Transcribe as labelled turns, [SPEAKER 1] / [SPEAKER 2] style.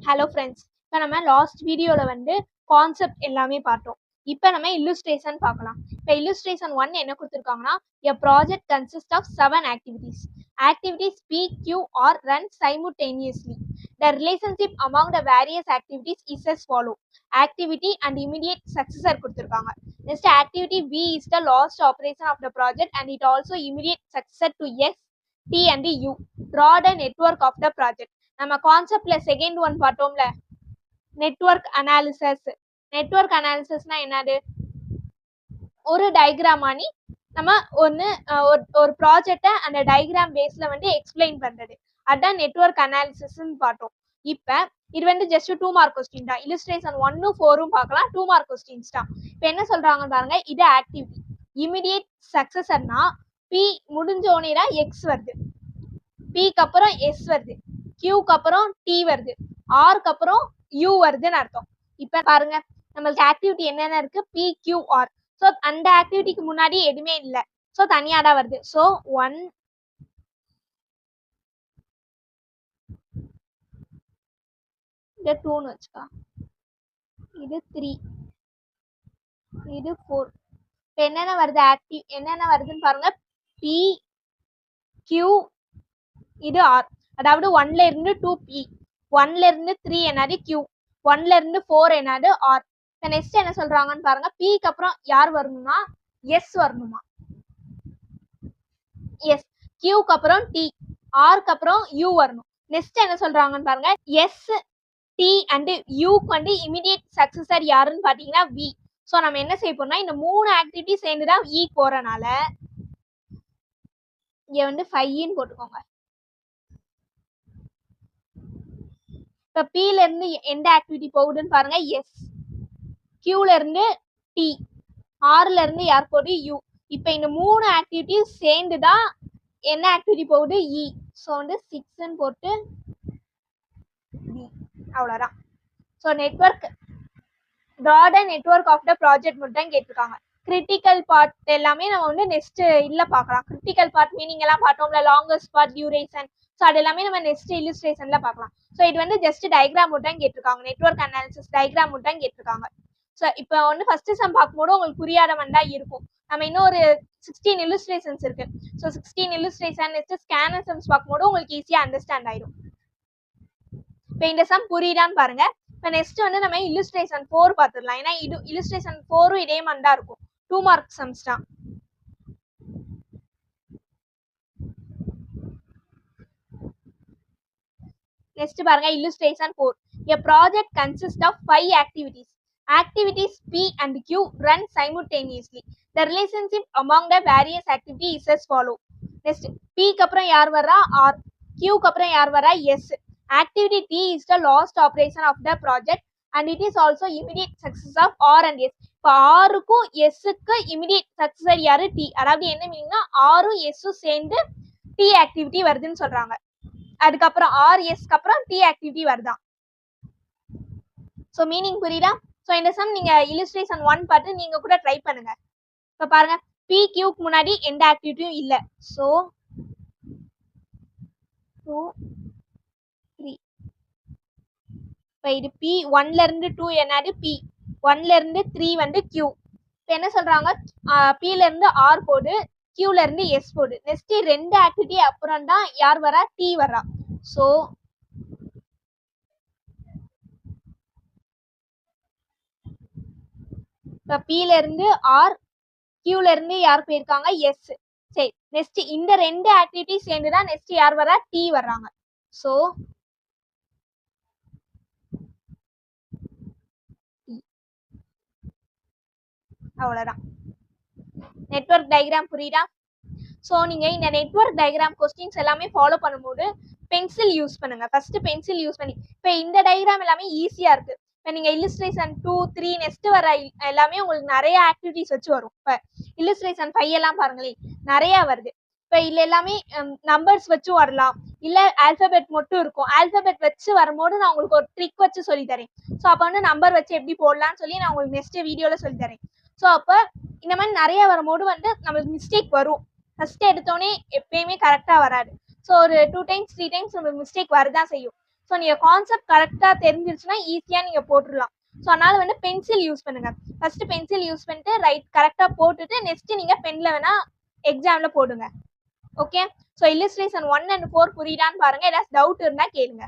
[SPEAKER 1] Hello friends, இப்போ நம்ம last வீடியோவில் கான்செப்ட் எல்லாமே பார்த்தோம். இப்போ நம்ம இல்லுஸ்ட்ரேஷன் பார்க்கலாம். இப்போ இல்லுஸ்ட்ரேஷன் 1 என்ன கொடுத்துருக்காங்கன்னா, a project consists of 7 activities. Activities P, Q, R run simultaneously. The relationship among the various activities is as follow. Activity and immediate successor கொடுத்துருக்காங்க. Next activity B is the last operation of the project and it also immediate successor to S, T and U. Draw the network of the project. நம்ம கான்செப்ட்ல second one பார்த்தோம்ல, network அனாலிசிஸ்னா என்னது? ஒரு diagram ஆனி நம்ம ஒரு ப்ராஜெக்டை அந்த டயக்ராம் பேஸ்ல எக்ஸ்பிளைன் பண்றது, அதான் நெட்வொர்க் அனாலிசிஸ்ன்னு பார்த்தோம். இப்போ இது ஜஸ்ட் 2 மார்க் கொஸ்டின் தான். இல்லுஸ்ட்ரேஷன் 1 4 பார்க்கலாம், 2 மார்க் கொஸ்டின்ஸ் தான். இப்போ என்ன சொல்றாங்கன்னு பாருங்க. இது ஆக்டிவிட்டி. இமிடியேட் சக்சஸர்னா பி முடிஞ்சோனே தான் எக்ஸ் வருது, பிக்கு அப்புறம் எஸ் வருது, கியூக்கு அப்புறம் டி வருது, ஆருக்கு அப்புறம் யூ வருதுன்னு அர்த்தம். இப்ப பாருங்க, நம்மளுக்கு ஆக்டிவிட்டி என்னென்ன இருக்கு? B, Q, R. ஸோ அந்த ஆக்டிவிட்டிக்கு முன்னாடி எதுவுமே இல்லை, ஸோ தனியா தான் வருது. ஸோ 1 இது 2ன்னு வச்சுக்கா, இது 3, இது 4. இப்போ என்னென்ன வருது? என்னென்ன வருதுன்னு பாருங்க. பி, கியூ, இது ஆர். அதாவது 1ல இருந்து 2 பி, 1ல இருந்து 3 என்னது? கியூ, 1ல இருந்து 4 என்னது? ஆர். இப்போ நெக்ஸ்ட் என்ன சொல்றாங்கன்னு பாருங்க. பிக்கு அப்புறம் யார் வரணும்னா எஸ் வரணுமா? எஸ். கியூக்கு அப்புறம் டி, ஆருக்கு அப்புறம் யூ வரணும். நெக்ஸ்ட் என்ன சொல்றாங்கன்னு பாருங்க. எஸ், டி அண்ட் யூக்கு இமிடியேட் சக்சஸர் யாருன்னு பாத்தீங்கன்னா வி. ஸோ நம்ம என்ன செய்ய போறோம்னா, இந்த 3 ஆக்டிவிட்டி சேர்ந்துதான் இ போறனால இங்க 5ன்னு போட்டுக்கோங்க. இப்போ பில இருந்து எந்த ஆக்டிவிட்டி போகுதுன்னு பாருங்க. எஸ். கியூல இருந்து டி, ஆர்ல இருந்து யார் போகுது? யூ. இப்போ இந்த 3 ஆக்டிவிட்டியும் சேர்ந்து தான் என்ன ஆக்டிவிட்டி போகுது? இ. ஸோ 6ன்னு போட்டு டி, அவ்வளோதான். So network broader network of the project மட்டும் தான் கேட்டிருக்காங்க. கிரிட்டிக்கல் பார்ட் எல்லாமே நம்ம நெக்ஸ்ட் இல்ல பார்க்கலாம். கிரிட்டிக்கல் பார்ட் மீனிங் எல்லாம் பார்த்தோம்ல, லாங்கஸ்ட் பார்ட், டியூரேஷன். ஸோ அது எல்லாமே நம்ம நெக்ஸ்ட் இல்லுஸ்ட்ரேஷன்ல பார்க்கலாம். ஸோ இது ஜஸ்ட் டயக்ராம் மட்டும் தான் கேட்டிருக்காங்க. நெட்வொர்க் அனாலிசிஸ் டயக்ராம் மட்டும் தான் கேட்டிருக்காங்க. ஸோ இப்போ ஃபர்ஸ்ட் சம் பார்க்கும்போது உங்களுக்கு புரியாத மாதிரி தான் இருக்கும். நம்ம இன்னும் ஒரு 16 இல்லுஸ்ட்ரேஷன்ஸ் இருக்கு. So 16 illustration next scanner sums பார்க்கும்போது உங்களுக்கு ஈஸியாக அண்டர்ஸ்டாண்ட் ஆயிடும். இப்போ இந்த சம் புரியுதான்னு பாருங்க. இப்போ நெக்ஸ்ட் நம்ம இல்லுஸ்ட்ரேஷன் 4 பார்த்துடலாம். ஏன்னா இது இல்லுஸ்ட்ரேஷன் 4ம் இதே மாதிரி தான் இருக்கும். 2 மார்க் சம்ஸ் தான். நெக்ஸ்ட் பாருங்க, illustration 4. A project consists of 5 activities. Activities P and Q run simultaneously. The relationship among the various activities is as follow. Next, P க்கு அப்புறம் யார் வரா? R. Q க்கு அப்புறம் யார் வரா? S. Activity T is the last operation of the project and it is also immediate success of R and S. இப்போ ஆருக்கும் எஸ்ஸுக்கு immediate successor யாரு? டி. அதாவது என்ன மீனிங்னா ஆரும் எஸ்ஸும் சேர்ந்து டி ஆக்டிவிட்டி வருதுன்னு சொல்றாங்க. அதுக்கப்புறம் ஆர்எஸ்க்கு அப்புறம் டி ஆக்டிவிட்டி வருதான். ஸோ மீனிங் புரியுதா? ஸோ இந்த சம் நீங்க இல்லுஸ்ட்ரேஷன் 1 பார்த்து நீங்க கூட ட்ரை பண்ணுங்க. இப்போ பாருங்க, பி கியூக்கு முன்னாடி எந்த ஆக்டிவிட்டியும் இல்லை. ஸோ 2 3. இப்போ இது பி 1ல இருந்து 2 என்னது? பி. 1ல இருந்து 3 கியூ. இப்போ என்ன சொல்றாங்க? பில இருந்து ஆர் போடு, கியூல இருந்து எஸ் போடு. நெக்ஸ்ட் 2 ஆக்டிவிட்டி அப்புறம் தான் யார் வரா? டி வரா. ஸோ இப்போ பில இருந்து ஆர், கியூல இருந்து யார் போயிருக்காங்க? எஸ். சரி, நெக்ஸ்ட் இந்த 2 ஆக்டிவிட்டி சேர்ந்துதான் நெக்ஸ்ட் யார் வரா? டி வர்றாங்க. ஸோ அவ்வளோதான். நெட்வொர்க் டயக்ராம் புரியுதா? ஸோ நீங்க இந்த நெட்வொர்க் டயக்ராம் கொஸ்டின்ஸ் எல்லாமே ஃபாலோ பண்ணும்போது பென்சில் யூஸ் பண்ணுங்க. ஃபர்ஸ்ட் பென்சில் யூஸ் பண்ணி, இப்போ இந்த டயக்ராம் எல்லாமே ஈஸியா இருக்கு. இப்போ நீங்க இல்லுஸ்ட்ரேஷன் 2 3 நெக்ஸ்ட் வர எல்லாமே உங்களுக்கு நிறைய ஆக்டிவிட்டிஸ் வச்சு வரும். இப்போ இல்லுஸ்ட்ரேஷன் 5 எல்லாம் பாருங்களேன், நிறைய வருது. இப்போ இதுல எல்லாமே நம்பர்ஸ் வச்சு வரலாம், இல்ல ஆல்பபெட் மட்டும் இருக்கும். ஆல்பபெட் வச்சு வரும்போது நான் உங்களுக்கு ஒரு ட்ரிக் வச்சு சொல்லி தரேன். ஸோ அப்போ நம்பர் வச்சு எப்படி போடலாம்னு சொல்லி நான் உங்களுக்கு நெக்ஸ்ட் வீடியோல சொல்லி தரேன். ஸோ அப்போ இந்த மாதிரி நிறைய வரும்போது நம்மளுக்கு மிஸ்டேக் வரும். ஃபர்ஸ்ட் எடுத்தோடனே எப்பயுமே கரெக்டா வராது. ஸோ ஒரு 2 times 3 times நம்மளுக்கு மிஸ்டேக் வரதான் செய்யும். ஸோ நீங்கள் கான்செப்ட் கரெக்டாக தெரிஞ்சிருச்சுன்னா ஈஸியாக நீங்கள் போட்டுடலாம். ஸோ அதனால வந்து பென்சில் யூஸ் பண்ணுங்க. ஃபர்ஸ்ட் பென்சில் யூஸ் பண்ணிட்டு ரைட் கரெக்டாக போட்டுட்டு நெக்ஸ்ட் நீங்கள் பென்ல வேணா எக்ஸாமில் போடுங்க. ஓகே, ஸோ இல்லஸ்ட்ரேஷன் 1 and 4 புரியுதான்னு பாருங்க. ஏதாச்சும் டவுட் இருந்தால் கேளுங்க.